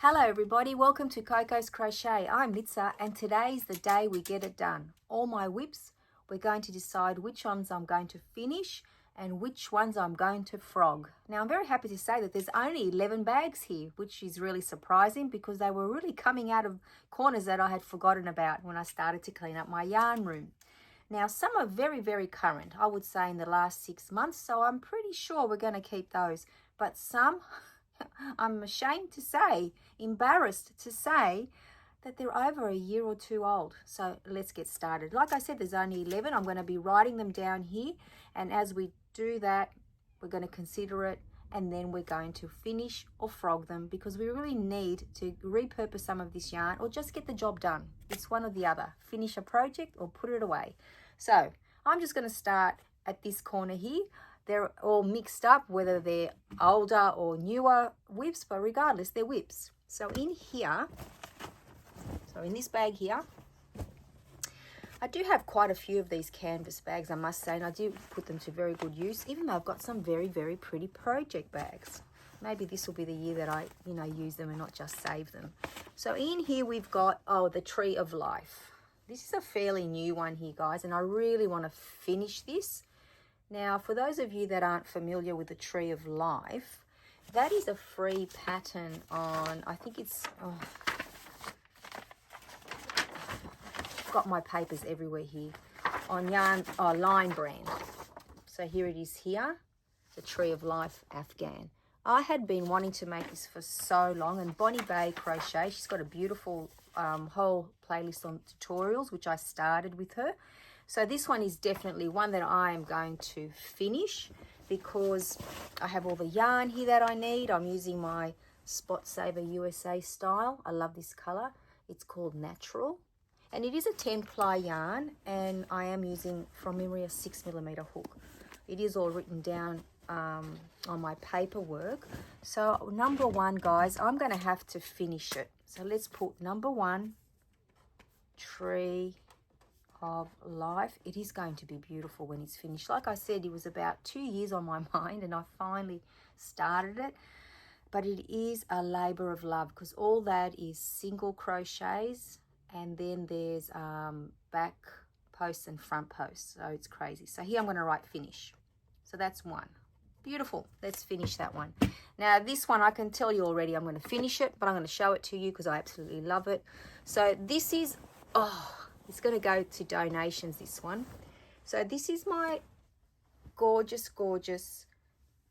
Hello everybody, welcome to Coco's Crochet. I'm Litsa and today's the day we get it done. All my whips, we're going to decide which ones I'm going to finish and which ones I'm going to frog. Now I'm very happy to say that there's only 11 bags here, which is really surprising because they were really coming out of corners that I had forgotten about when I started to clean up my yarn room. Now some are very current, I would say in the last 6 months, so I'm pretty sure we're going to keep those, but some I'm ashamed to say, embarrassed to say that they're over a year or two old. So let's get started. Like I said, there's only 11. I'm going to be writing them down here. And as we do that, we're going to consider it. And then we're going to finish or frog them because we really need to repurpose some of this yarn or just get the job done. It's one or the other. Finish a project or put it away. So I'm just going to start at this corner here. They're all mixed up, whether they're older or newer whips, but regardless, they're whips. So in here, in this bag here, I do have quite a few of these canvas bags, I must say, and I do put them to very good use, even though I've got some very pretty project bags. Maybe this will be the year that I, use them and not just save them. So in here we've got, the Tree of Life. This is a fairly new one here, guys, and I really want to finish this. Now, for those of you that aren't familiar with the Tree of Life, that is a free pattern on, I think it's, I've got my papers everywhere here, on Line Brand. So here it is here, the Tree of Life Afghan. I had been wanting to make this for so long, and Bonnie Bay Crochet, she's got a beautiful whole playlist on tutorials, which I started with her. So this one is definitely one that I am going to finish because I have all the yarn here that I need. I'm using my Spot Saver USA style. I love this color. It's called Natural. And it is a 10-ply yarn, and I am using, from memory, a 6mm hook. It is all written down on my paperwork. So number one, guys, I'm going to have to finish it. So let's put number one, Tree of Life. It is going to be beautiful when it's finished. Like I said, it was about 2 years on my mind and I finally started it, but it is a labor of love because all that is single crochets, and then there's back posts and front posts, so it's crazy. So here I'm going to write finish. So that's one. Beautiful. Let's finish that one. Now this one, I can tell you already I'm going to finish it, but I'm going to show it to you because I absolutely love it. So this is, it's going to go to donations, this one. So this is my gorgeous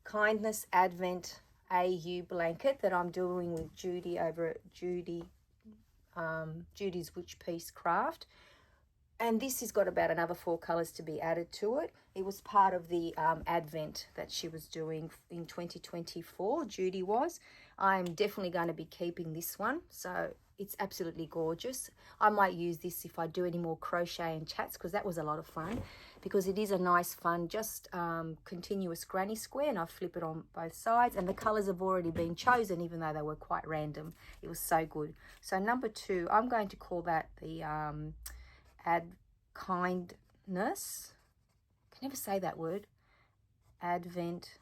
Kindness Advent AU blanket that I'm doing with Judy over at Judy's Witch Piece Craft. And this has got about another 4 colors to be added to it. It was part of the Advent that she was doing in 2024, Judy was. I'm definitely going to be keeping this one. So it's absolutely gorgeous. I might use this if I do any more crochet and chats because that was a lot of fun, because it is a nice fun just continuous granny square, and I flip it on both sides, and the colors have already been chosen even though they were quite random. It was so good. So number 2, I'm going to call that the Add Kindness. I can never say that word. Advent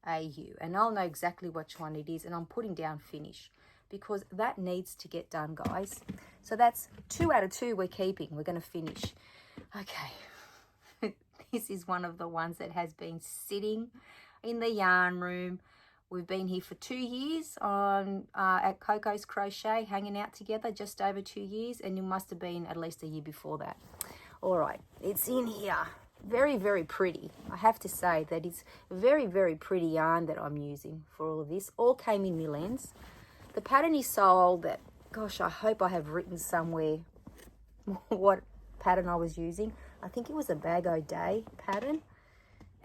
AU, and I'll know exactly which one it is, and I'm putting down finish because that needs to get done, guys. So that's 2 out of 2 we're keeping. We're going to finish. Okay. This is one of the ones that has been sitting in the yarn room. We've been here for 2 years on at Coco's Crochet, hanging out together, just over 2 years, and it must have been at least a year before that. All right, it's in here. Very pretty. I have to say that it's very pretty yarn that I'm using for all of this. All came in Millen's. The pattern is so old that, gosh, I hope I have written somewhere what pattern I was using. I think it was a Bag O' Day pattern.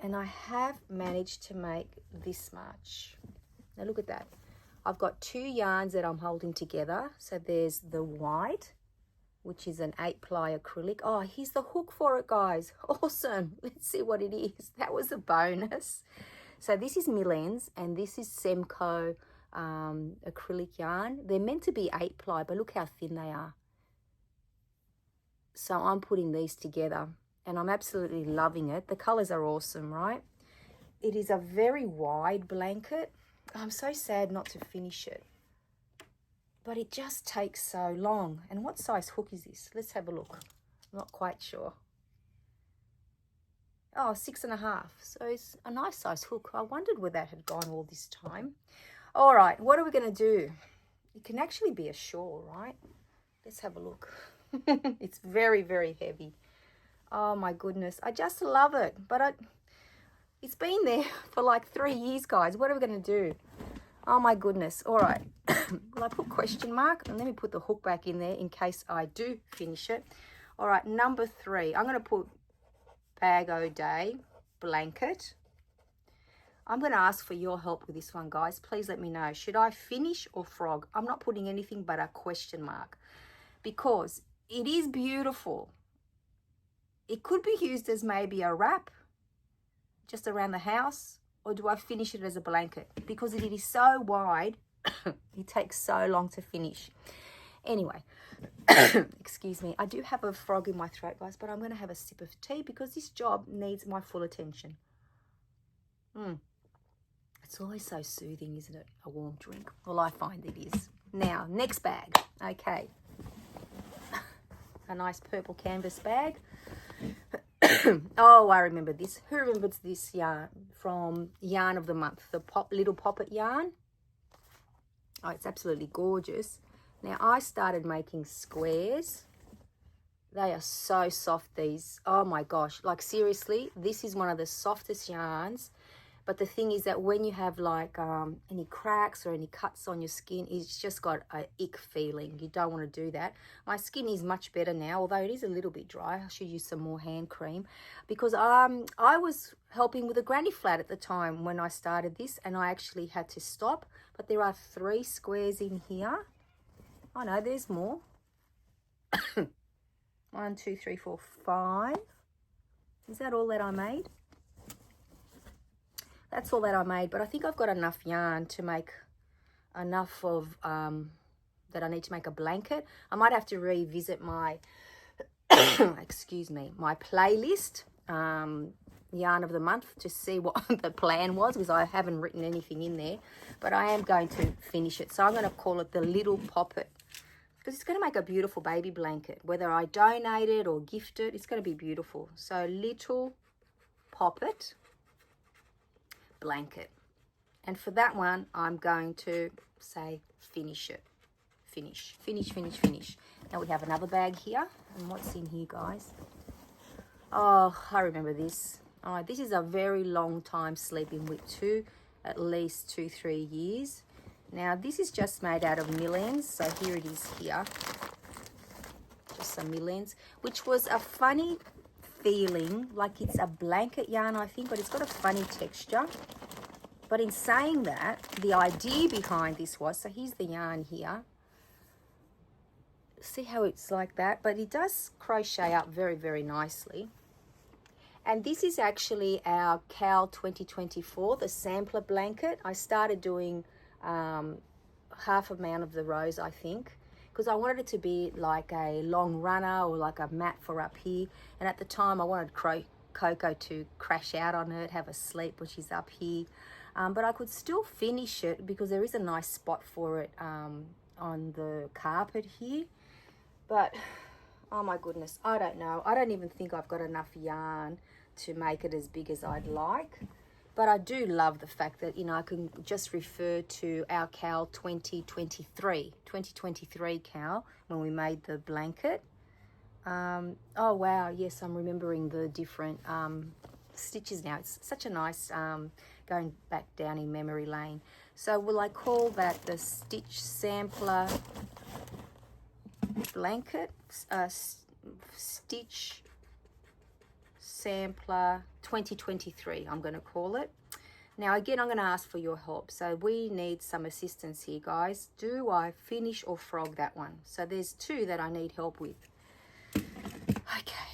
And I have managed to make this much. Now look at that. I've got 2 yarns that I'm holding together. So there's the white, which is an 8-ply acrylic. Oh, here's the hook for it, guys. Awesome. Let's see what it is. That was a bonus. So this is Millen's, and this is Semco acrylic yarn. They're meant to be 8-ply, but look how thin they are. So I'm putting these together, and I'm absolutely loving it. The colors are awesome, right? It is a very wide blanket. I'm so sad not to finish it. but it just takes so long. And what size hook is this? Let's have a look. I'm not quite sure. Oh, 6.5. So it's a nice size hook. I wondered where that had gone all this time. All right, what are we going to do? It can actually be a shawl, right? Let's have a look. It's very, very heavy. Oh my goodness, I just love it. But it's been there for like 3 years, guys. What are we going to do? Oh my goodness. All right. Well, I put question mark, and let me put the hook back in there in case I do finish it. All right, number 3. I'm going to put Bag O Day blanket. I'm going to ask for your help with this one, guys. Please let me know. Should I finish or frog? I'm not putting anything but a question mark because it is beautiful. It could be used as maybe a wrap just around the house, or do I finish it as a blanket? Because it is so wide, it takes so long to finish. Anyway, excuse me. I do have a frog in my throat, guys, but I'm going to have a sip of tea because this job needs my full attention. It's always so soothing, isn't it? A warm drink. Well, I find it is. Now, next bag. Okay. A nice purple canvas bag. Oh, I remember this. Who remembers this yarn from Yarn of the Month? The Little Poppet yarn. Oh, it's absolutely gorgeous. Now, I started making squares. They are so soft, these. Oh, my gosh. Like, seriously, this is one of the softest yarns. But the thing is that when you have, like, any cracks or any cuts on your skin, it's just got an ick feeling. You don't want to do that. My skin is much better now, although it is a little bit dry. I should use some more hand cream. Because I was helping with a granny flat at the time when I started this, and I actually had to stop. But there are 3 squares in here. Oh, no, there's more. 1, 2, 3, 4, 5. Is that all that I made? That's all that I made, but I think I've got enough yarn to make enough of, that I need to make a blanket. I might have to revisit my, excuse me, my playlist, Yarn of the Month, to see what the plan was, because I haven't written anything in there, but I am going to finish it. So I'm going to call it the Little Poppet, because it's going to make a beautiful baby blanket. Whether I donate it or gift it, it's going to be beautiful. So Little Poppet blanket. And for that one, I'm going to say finish it. Finish, finish, finish, finish. Now we have another bag here. And what's in here, guys? Oh, I remember this. Oh, this is a very long time sleeping WIP too. At least 2-3 years. Now this is just made out of millings. So here it is here. Just some millings. Which was a funny feeling, like it's a blanket yarn, I think, but it's got a funny texture. But in saying that, the idea behind this was, so here's the yarn here. See how it's like that? But it does crochet up very, very nicely. And this is actually our Cal 2024, the sampler blanket. I started doing half amount of the rows, I think, because I wanted it to be like a long runner or like a mat for up here. And at the time I wanted Coco to crash out on it, have a sleep when she's up here. But I could still finish it because there is a nice spot for it on the carpet here. But, oh my goodness, I don't know. I don't even think I've got enough yarn to make it as big as I'd like. But I do love the fact that, you know, I can just refer to our Cal 2023 Cal when we made the blanket. Oh, wow. Yes, I'm remembering the different stitches now. It's such a nice going back down in memory lane. So will I call that the Stitch Sampler blanket? Stitch Sampler 2023, I'm going to call it. Now again, I'm going to ask for your help. So we need some assistance here, guys. Do I finish or frog that one? So there's 2 that I need help with. Okay,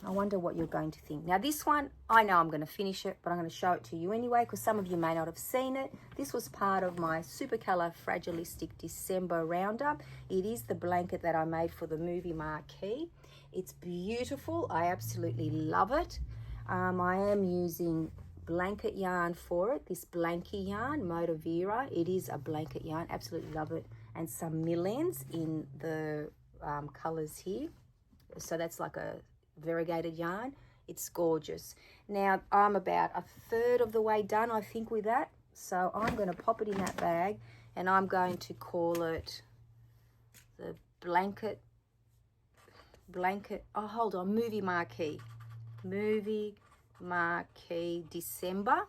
I wonder what you're going to think. Now this one, I know I'm going to finish it, but I'm going to show it to you anyway because some of you may not have seen it. This was part of my Supercolour Fragilistic December roundup. It is the blanket that I made for the movie marquee. It's beautiful. I absolutely love it. I am using blanket yarn for it, this blankie yarn, Motivera. It is a blanket yarn, absolutely love it. And some millends in the colors here. So that's like a variegated yarn. It's gorgeous. Now I'm about a third of the way done, I think, with that. So I'm going to pop it in that bag, and I'm going to call it the blanket, oh, hold on, movie marquee December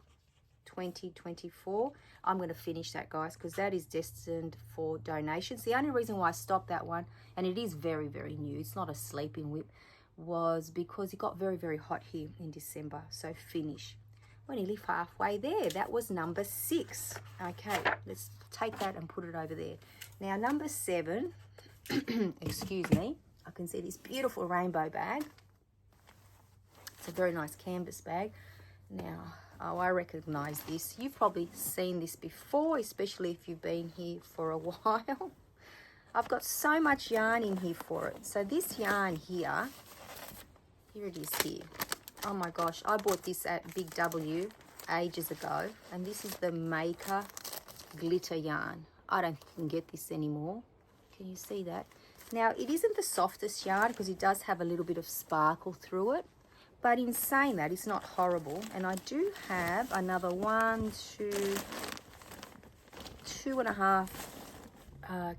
2024. I'm going to finish that, guys, because that is destined for donations. The only reason why I stopped that one, and it is very, very new, it's not a sleeping whip, was because it got very, very hot here in December. So finish. We're nearly halfway there. That was number 6. Okay, let's take that and put it over there. Now number 7, excuse me, I can see this beautiful rainbow bag. It's a very nice canvas bag. Now, oh, I recognize this. You've probably seen this before, especially if you've been here for a while. I've got so much yarn in here for it. So this yarn here it is here. Oh my gosh, I bought this at Big W ages ago, and this is the Maker glitter yarn. I don't think you can get this anymore. Can you see that? Now, it isn't the softest yarn because it does have a little bit of sparkle through it, but in saying that, it's not horrible. And I do have another 2.5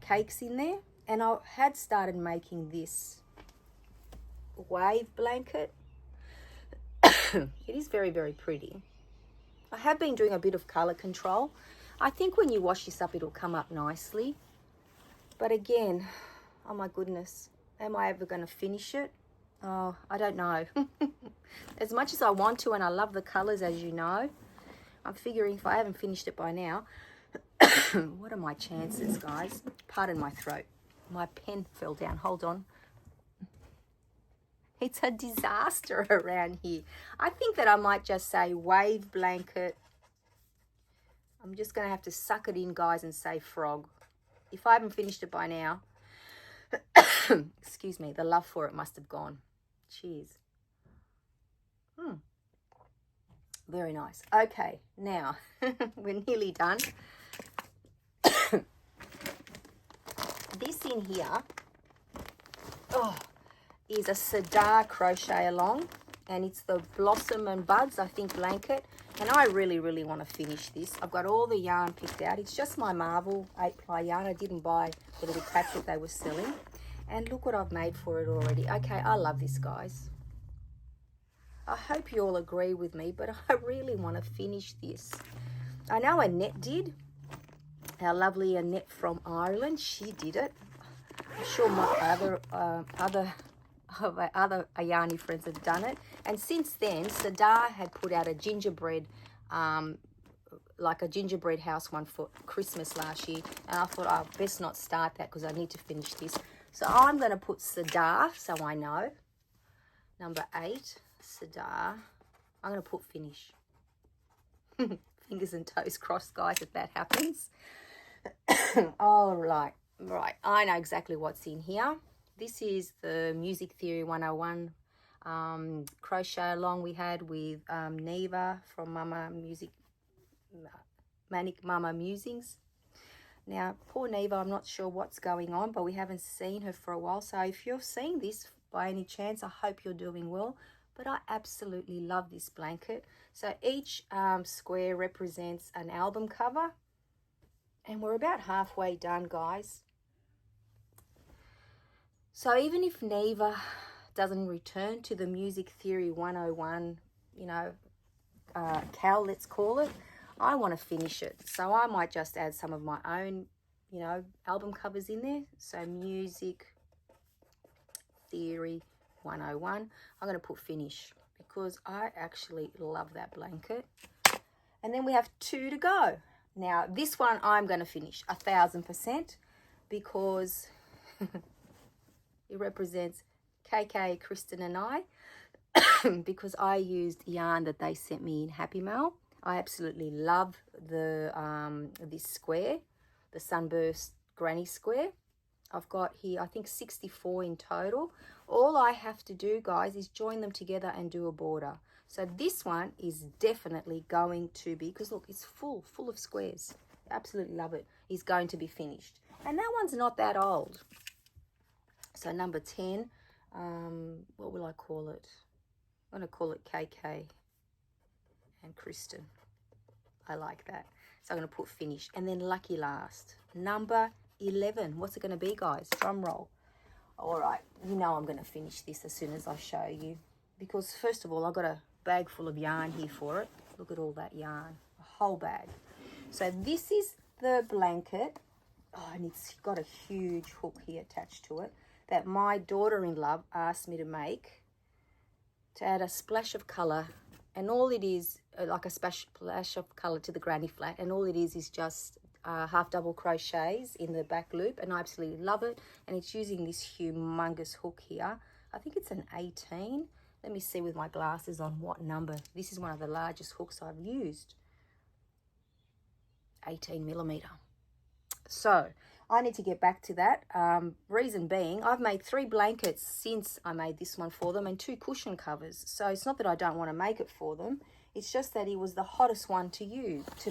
cakes in there, and I had started making this wave blanket. It is very, very pretty. I have been doing a bit of color control. I think when you wash this up, it'll come up nicely. But again, oh my goodness, am I ever going to finish it? Oh, I don't know. As much as I want to, and I love the colors, as you know, I'm figuring if I haven't finished it by now, what are my chances, guys? Pardon my throat. My pen fell down. Hold on. It's a disaster around here. I think that I might just say wave blanket. I'm just going to have to suck it in, guys, and say frog. If I haven't finished it by now, excuse me, the love for it must have gone. Cheers. Very nice. Okay, now we're nearly done. This in here, is a Sadar crochet along, and it's the Blossom and Buds, I think, blanket. And I really, really want to finish this. I've got all the yarn picked out. It's just my Marvel 8-ply yarn. I didn't buy the little patch that they were selling. And look what I've made for it already. Okay, I love this, guys. I hope you all agree with me, but I really want to finish this. I know Annette did. Our lovely Annette from Ireland, she did it. I'm sure my other Ayani friends have done it. And since then, Sadar had put out a gingerbread, like a gingerbread house one for Christmas last year. And I thought, oh, best not start that because I need to finish this. So I'm going to put Sadar, so I know. Number 8, Sadar. I'm going to put finish. Fingers and toes crossed, guys, if that happens. All right. Right. I know exactly what's in here. This is the Music Theory 101 crochet along we had with Neva from Manic Mama Musings. Now, poor Neva, I'm not sure what's going on, but we haven't seen her for a while. So if you're seeing this by any chance, I hope you're doing well. But I absolutely love this blanket. So each square represents an album cover. And we're about halfway done, guys. So even if Neva doesn't return to the Music Theory 101, Cal, let's call it, I want to finish it. So I might just add some of my own, album covers in there. So Music Theory 101. I'm going to put finish because I actually love that blanket. And then we have 2 to go. Now, this one I'm going to finish 1000% because it represents KK, Kristen and I because I used yarn that they sent me in Happy Mail. I absolutely love the this square, the Sunburst Granny Square. I've got here, I think 64 in total. All I have to do, guys, is join them together and do a border. So this one is definitely going to be, because look, it's full of squares. Absolutely love it. Is going to be finished. And that one's not that old. So number 10, what will I call it? I'm going to call it KK and Kristen. I like that. So I'm going to put finish. And then lucky last, number 11. What's it going to be, guys? Drum roll. All right, you know I'm going to finish this as soon as I show you, because first of all, I've got a bag full of yarn here for it. Look at all that yarn, a whole bag. So this is the blanket. Oh, and it's got a huge hook here attached to it that my daughter-in-law asked me to make to add a splash of colour. And all it is, like a splash of colour to the granny flat, and all it is just half double crochets in the back loop, and I absolutely love it. And it's using this humongous hook here. I think it's an 18. Let me see with my glasses on what number. This is one of the largest hooks I've used. 18mm. So I need to get back to that. Reason being, I've made 3 blankets since I made this one for them, and 2 cushion covers. So it's not that I don't want to make it for them. It's just that it was the hottest one to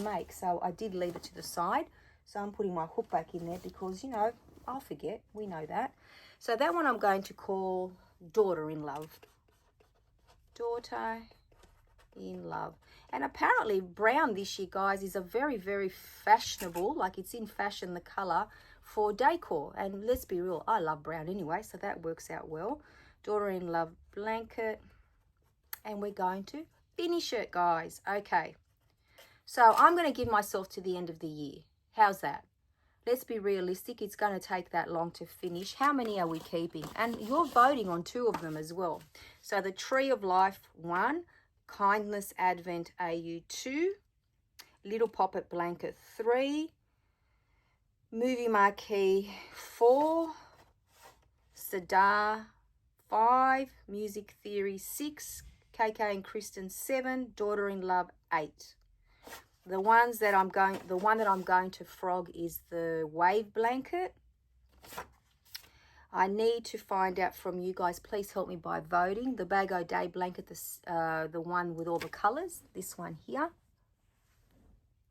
make. So I did leave it to the side. So I'm putting my hook back in there because, you know, I'll forget. We know that. So that one I'm going to call Daughter-in-Love. Daughter-in-Love. And apparently brown this year, guys, is a very, very fashionable, like it's in fashion, the colour for decor. And let's be real, I love brown anyway, so that works out well. Daughter-in-Love blanket. And we're going to finish it, guys. Okay, so I'm going to give myself to the end of the year. How's that? Let's be realistic. It's going to take that long to finish. How many are we keeping? And you're voting on 2 of them as well. So the Tree of Life 1, Kindness Advent AU 2, Little Poppet Blanket 3, Movie Marquee 4, Sadar 5, Music Theory 6, KK and Kristen 7, Daughter-in-Love 8. The one that I'm going to frog is the wave blanket. I need to find out from you guys. Please help me by voting. The Bag O' Day blanket, the one with all the colours. This one here.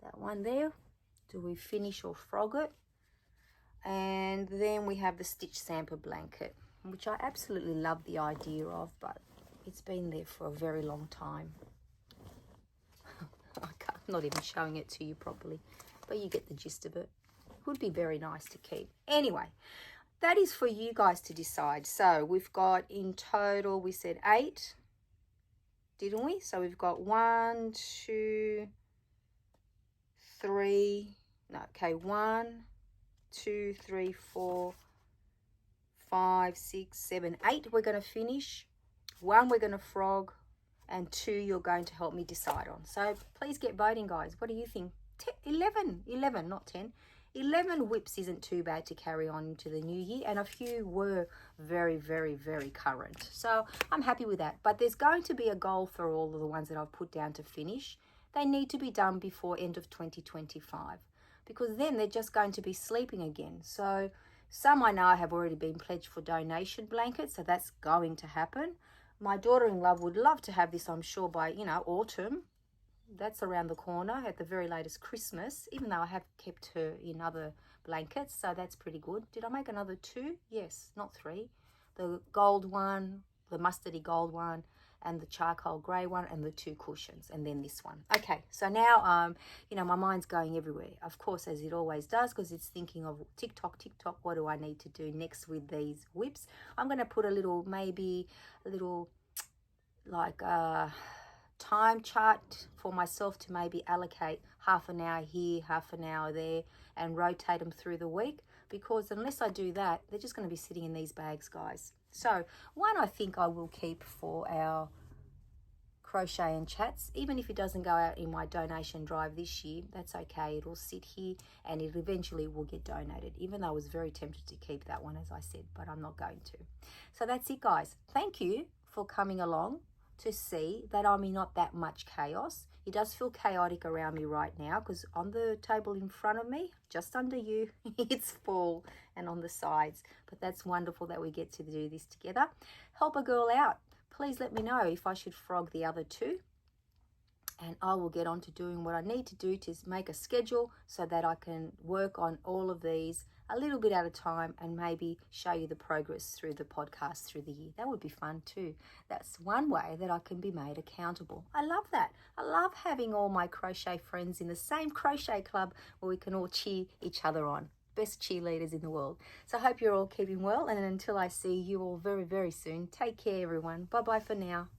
That one there. Do we finish or frog it? And then we have the Stitch Samper blanket, which I absolutely love the idea of, but it's been there for a very long time. I'm not even showing it to you properly, but you get the gist of it. It would be very nice to keep. Anyway, that is for you guys to decide. So we've got in total, we said 8, didn't we? So we've got 1, 2, 3, no, okay, 1, 2, 3, 4, 5, 6, 7, 8 we're going to finish. 1 we're going to frog, and 2 you're going to help me decide on. So please get voting, guys. What do you think? 11, not 10. 11 whips isn't too bad to carry on into the new year, and a few were very, very, very current. So I'm happy with that. But there's going to be a goal for all of the ones that I've put down to finish. They need to be done before end of 2025, because then they're just going to be sleeping again. So some I know have already been pledged for donation blankets, so that's going to happen. My daughter-in-law would love to have this, I'm sure, by, you know, autumn. That's around the corner, at the very latest Christmas, even though I have kept her in other blankets, so that's pretty good. Did I make another 2? Yes, not 3. The gold one, the mustardy gold one, and the charcoal grey one, and the 2 cushions, and then this one. Okay, so now, you know, my mind's going everywhere, of course, as it always does, because it's thinking of TikTok, what do I need to do next with these whips? I'm going to put a little, maybe a little, like, time chart for myself to maybe allocate half an hour here, half an hour there, and rotate them through the week, because unless I do that, they're just going to be sitting in these bags, guys. So one I think I will keep for our crochet and chats, even if it doesn't go out in my donation drive this year, that's okay. It'll sit here and it eventually will get donated, even though I was very tempted to keep that one, as I said, but I'm not going to. So that's it, guys. Thank you for coming along to see that I'm in not that much chaos. It does feel chaotic around me right now, because on the table in front of me, just under you, it's full, and on the sides. But that's wonderful that we get to do this together. Help a girl out. please let me know if I should frog the other 2. And I will get on to doing what I need to do to make a schedule so that I can work on all of these a little bit at a time and maybe show you the progress through the podcast through the year. That would be fun too. That's one way that I can be made accountable. I love that. I love having all my crochet friends in the same crochet club where we can all cheer each other on. Best cheerleaders in the world. So I hope you're all keeping well, and until I see you all very, very soon, take care everyone. Bye-bye for now.